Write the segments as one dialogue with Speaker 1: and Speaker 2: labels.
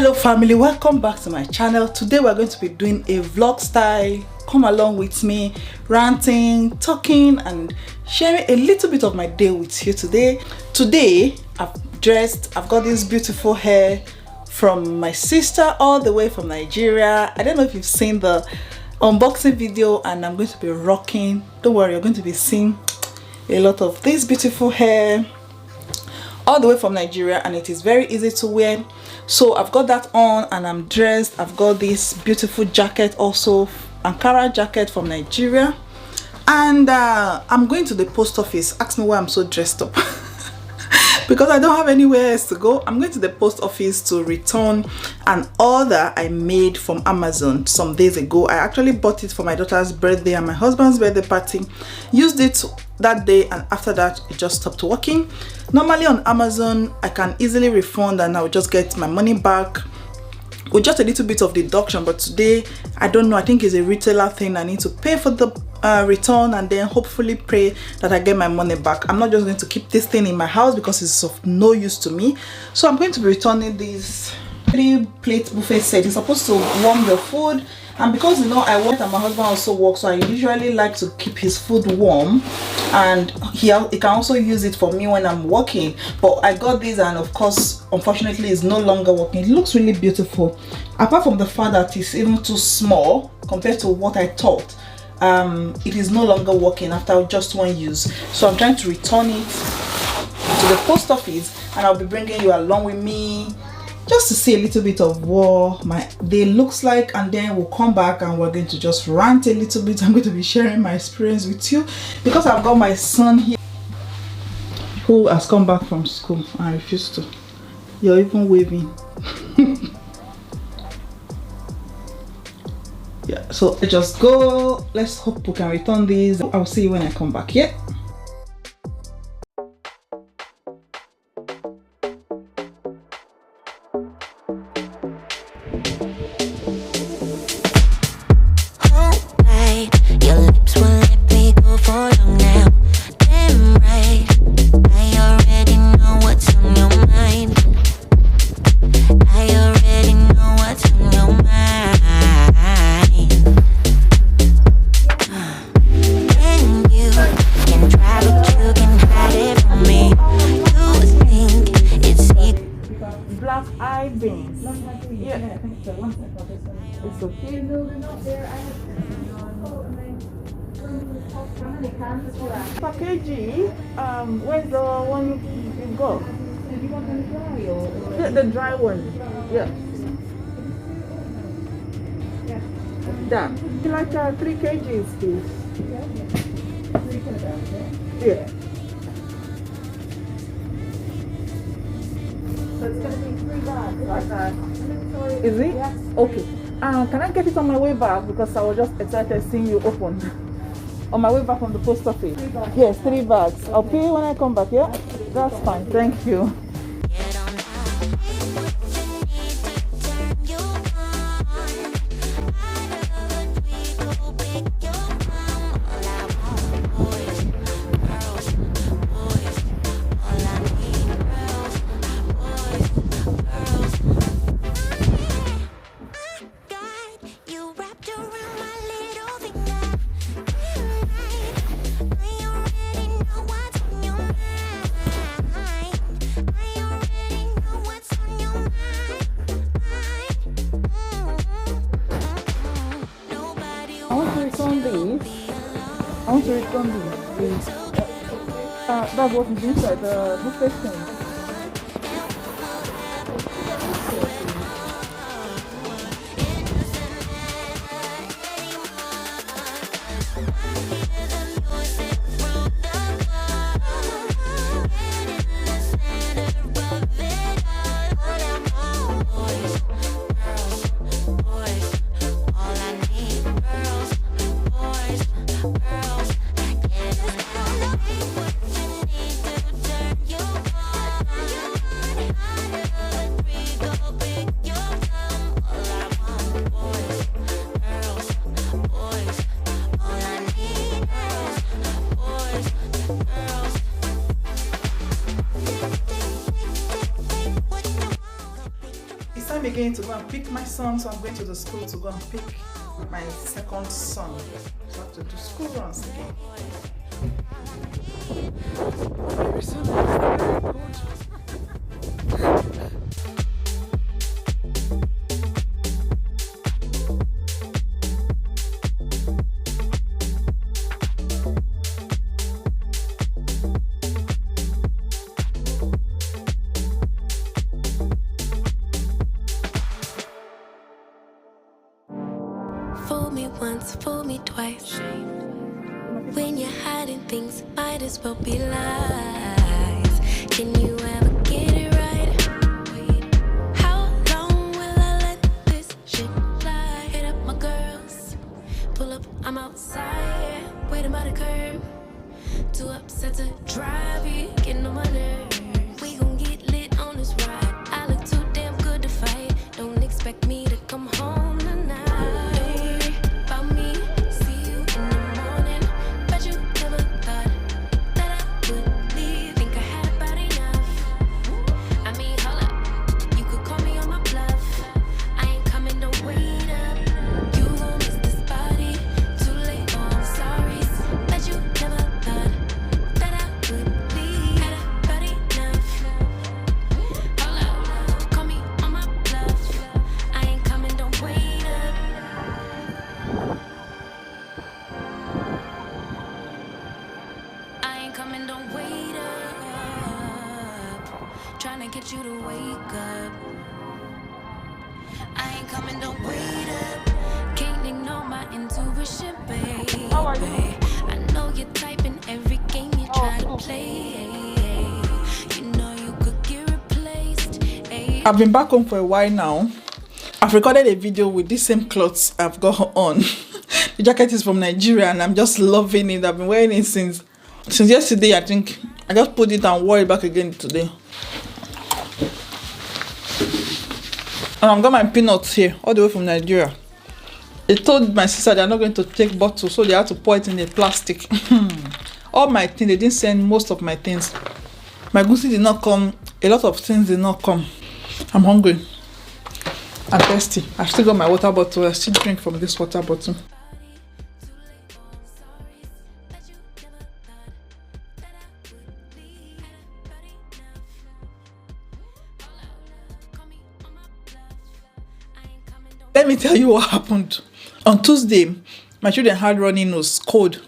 Speaker 1: Hello family, welcome back to my channel. Today we're going to be doing a vlog style. Come along with me, ranting, talking and sharing a little bit of my day with you today. I've got this beautiful hair from my sister all the way from Nigeria. I don't know if you've seen the unboxing video, and I'm going to be rocking. Don't worry, you're going to be seeing a lot of this beautiful hair all the way from Nigeria, and it is very easy to wear. So I've got that on and I'm dressed. I've got this beautiful jacket also, Ankara jacket from Nigeria, and I'm going to the post office. Ask me why I'm so dressed up. Because I don't have anywhere else to go. I'm going to the post office to return an order I made from Amazon some days ago. I actually bought it for my daughter's birthday and my husband's birthday party. Used it that day, and after that it just stopped working. Normally on Amazon I can easily refund and I'll just get my money back with just a little bit of deduction, but today I don't know, I think it's a retailer thing. I need to pay for the return and then hopefully pray that I get my money back. I'm not just going to keep this thing in my house because it's of no use to me. So I'm going to be returning this 3-plate buffet set. It's supposed to warm your food, and because you know I work and my husband also works, so I usually like to keep his food warm, and he can also use it for me when I'm working. But I got this, and of course unfortunately it's no longer working. It looks really beautiful, apart from the fact that it's even too small compared to what I thought. It is no longer working after just one use, so I'm trying to return it to the post office, and I'll be bringing you along with me just to see a little bit of what my day looks like, and then we'll come back and we're going to just rant a little bit. I'm going to be sharing my experience with you because I've got my son here who has come back from school and refused to. You're even waving. Yeah, so let's just go. Let's hope we can return these. I'll see you when I come back. Yeah. It's okay. Per kg, where's the one you got? Do you want them dry or? The dry one. Yeah. That. Like 3 kgs, please. Yeah. 3 kilograms. Yeah. So it's going to be 3 bags like that. Is it? Yes. Okay. Can I get it on my way back? Because I was just excited seeing you open. On my way back from the post office. 3 bags. Yes, 3 bags. I'll pay you when I come back, yeah? That's fine. Thank you. I want to return these, please. That's what is inside the buffet thing. time again to go and pick my son, so I'm going to the school to go and pick my second son. So I have to do school runs again. Very soon, very good.
Speaker 2: Fool me once, fool me twice. When you're hiding things, might as well be lies. Can you ever get it right? How long will I let this shit fly? Hit up my girls, pull up, I'm outside, waiting by the curb. Too upset to drive you, getting on my nerves. We gon' get lit on this ride. I look too damn good to fight. Don't expect me to come home tonight. Trying to get you to wake up. I ain't coming, don't wait up. Can't ignore my intuition, baby.
Speaker 1: How are you?
Speaker 2: I know you're typing every game you try to play. You know you could get replaced.
Speaker 1: I've been back home for a while now. I've recorded a video with these same clothes I've got on. The jacket is from Nigeria and I'm just loving it. I've been wearing it since yesterday, I think. I just put it and wore it back again today. And I've got my peanuts here, all the way from Nigeria. They told my sister they're not going to take bottles, so they had to pour it in a plastic. All my things, they didn't send most of my things. My goosey did not come. A lot of things did not come. I'm hungry. I'm thirsty. I still got my water bottle. I still drink from this water bottle. Let me tell you what happened. On Tuesday, my children had runny nose, cold,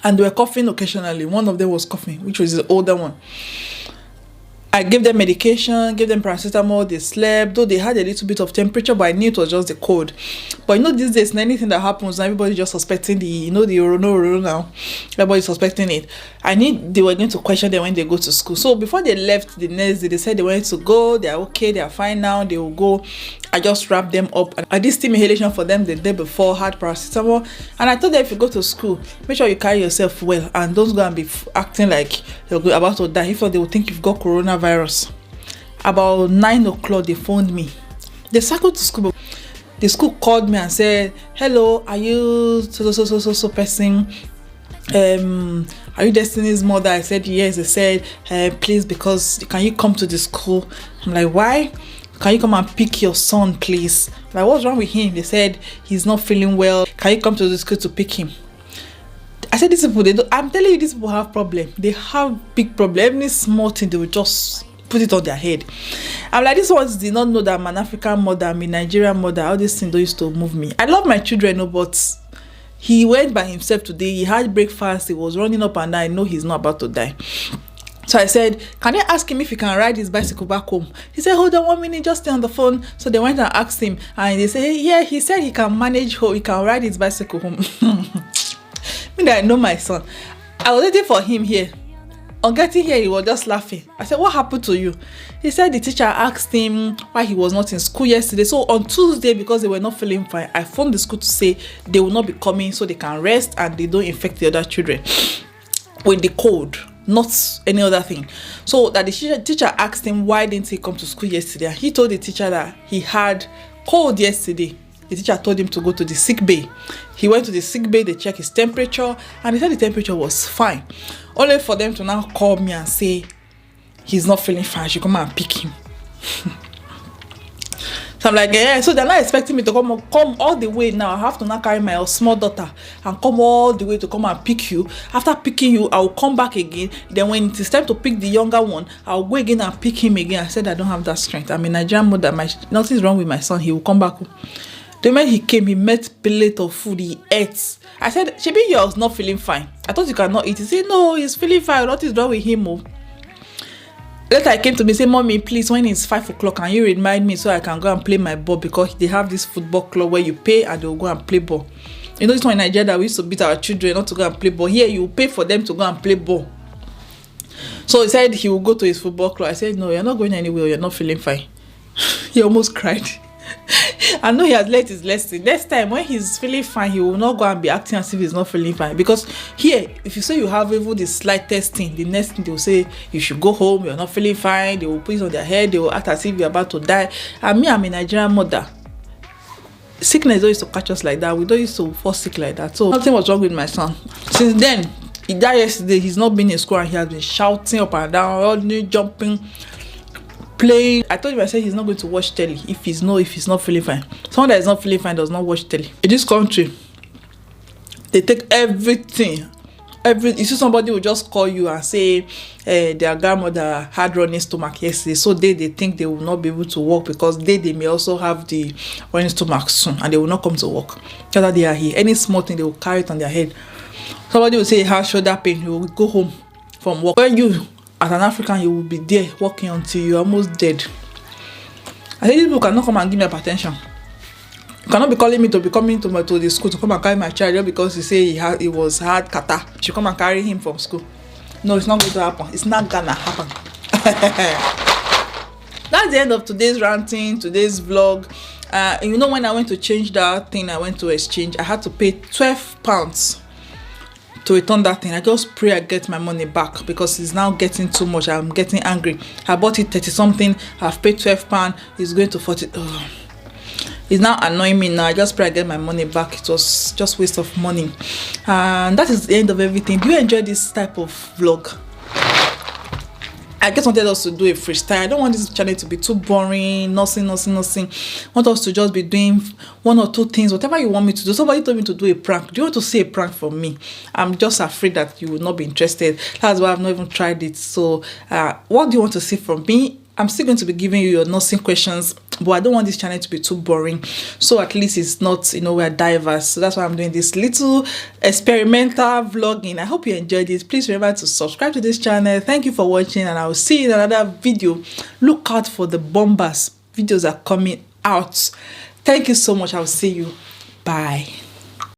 Speaker 1: and they were coughing occasionally. One of them was coughing, which was the older one. I gave them medication, gave them paracetamol, they slept, though they had a little bit of temperature, but I knew it was just the cold. But you know, these days, anything that happens, everybody just suspecting the oro now. Everybody's suspecting it. I knew they were going to question them when they go to school. So before they left the next day, they said they wanted to go, they are okay, they are fine now, they will go. I just wrapped them up. I did steam inhalation for them the day before, had paracetamol. And I told them, if you go to school, make sure you carry yourself well and don't go and be acting like you're about to die. If not, they will think you've got coronavirus. About 9 o'clock, they phoned me. They cycled to school. The school called me and said, hello, are you so person? Are you Destiny's mother? I said, yes. They said, please, because can you come to the school? I'm like, why? Can you come and pick your son, please? Like, what's wrong with him? They said he's not feeling well. Can you come to the school to pick him? I said, these people, I'm telling you, these people have problem. They have big problem. Any small thing, they will just put it on their head. I'm like, these ones did not know that I'm an African mother, I'm a Nigerian mother. All these things don't used to move me. I love my children, but he went by himself today. He had breakfast. He was running up and down. I know he's not about to die. So I said, can I ask him if he can ride his bicycle back home? He said, hold on 1 minute, just stay on the phone. So they went and asked him, and they said, yeah, he said he can manage home, he can ride his bicycle home. Me that I know my son. I was waiting for him here. On getting here, he was just laughing. I said, what happened to you? He said the teacher asked him why he was not in school yesterday. So on Tuesday, because they were not feeling fine, I phoned the school to say they will not be coming so they can rest and they don't infect the other children with the cold, not any other thing. So that the teacher asked him why didn't he come to school yesterday. He told the teacher that he had cold yesterday. The teacher told him to go to the sick bay. He went to the sick bay, they checked his temperature, and they said the temperature was fine. Only for them to now call me and say he's not feeling fine, I should come and pick him. So I'm like, yeah. So they're not expecting me to come all the way now. I have to now carry my small daughter and come all the way to come and pick you. After picking you, I will come back again. Then when it is time to pick the younger one, I'll go again and pick him again. I said I don't have that strength. I'm a Nigerian mother. Nothing's wrong with my son. He will come back. The moment he came, he met plate of food. He ate. I said, Shebi, you're not feeling fine. I thought you cannot eat. He said, no, he's feeling fine. Nothing's wrong with him. Oh. Later, I came to me say, Mommy, please, when it's 5 o'clock, can you remind me so I can go and play my ball? Because they have this football club where you pay and they'll go and play ball. You know, this one in Nigeria that we used to beat our children not to go and play ball. Here, you pay for them to go and play ball. So he said he will go to his football club. I said, no, you're not going anywhere. You're not feeling fine. He almost cried. I know he has learned his lesson. Next time, when he's feeling fine, he will not go and be acting as if he's not feeling fine. Because here, if you say you have even the slightest thing, the next thing they will say, you should go home, you're not feeling fine. They will put it on their head, they will act as if you're about to die. And me, I'm a Nigerian mother. Sickness don't used to catch us like that. We don't used to fall sick like that. So nothing was wrong with my son. Since then, he died yesterday. He's not been in school and he has been shouting up and down, running, jumping, playing. I told him, I said he's not going to watch telly if he's not feeling fine. Someone that is not feeling fine does not watch telly. In this country, they take everything. You see somebody will just call you and say their grandmother had running stomach yesterday, so they think they will not be able to work because they may also have the running stomach soon and they will not come to work. After they are here, any small thing they will carry it on their head. Somebody will say he has shoulder pain, you will go home from work. When you, as an African, you will be there working until you're almost dead. I say these people cannot come and give me hypertension. You cannot be calling me to be coming to the school to come and carry my child just because you say he was had kata. You should come and carry him from school. No, it's not going to happen. It's not gonna happen. That's the end of today's ranting, today's vlog. You know, when I went to change that thing, I went to exchange, I had to pay £12 to return that thing. I just pray I get my money back because it's now getting too much. I'm getting angry. I bought it 30 something. I've paid £12. It's going to 40. It's now annoying me now. I just pray I get my money back. It was just waste of money. And that is the end of everything. Do you enjoy this type of vlog? I just wanted us to do a freestyle. I don't want this channel to be too boring, nothing. I want us to just be doing 1 or 2 things, whatever you want me to do. Somebody told me to do a prank. Do you want to see a prank from me? I'm just afraid that you will not be interested. That's why I've not even tried it. So what do you want to see from me? I'm still going to be giving you your nursing questions, but I don't want this channel to be too boring. So at least it's not, you know, we're diverse. So that's why I'm doing this little experimental vlogging. I hope you enjoyed it. Please remember to subscribe to this channel. Thank you for watching, and I will see you in another video. Look out for the bombers. Videos are coming out. Thank you so much. I'll see you. Bye.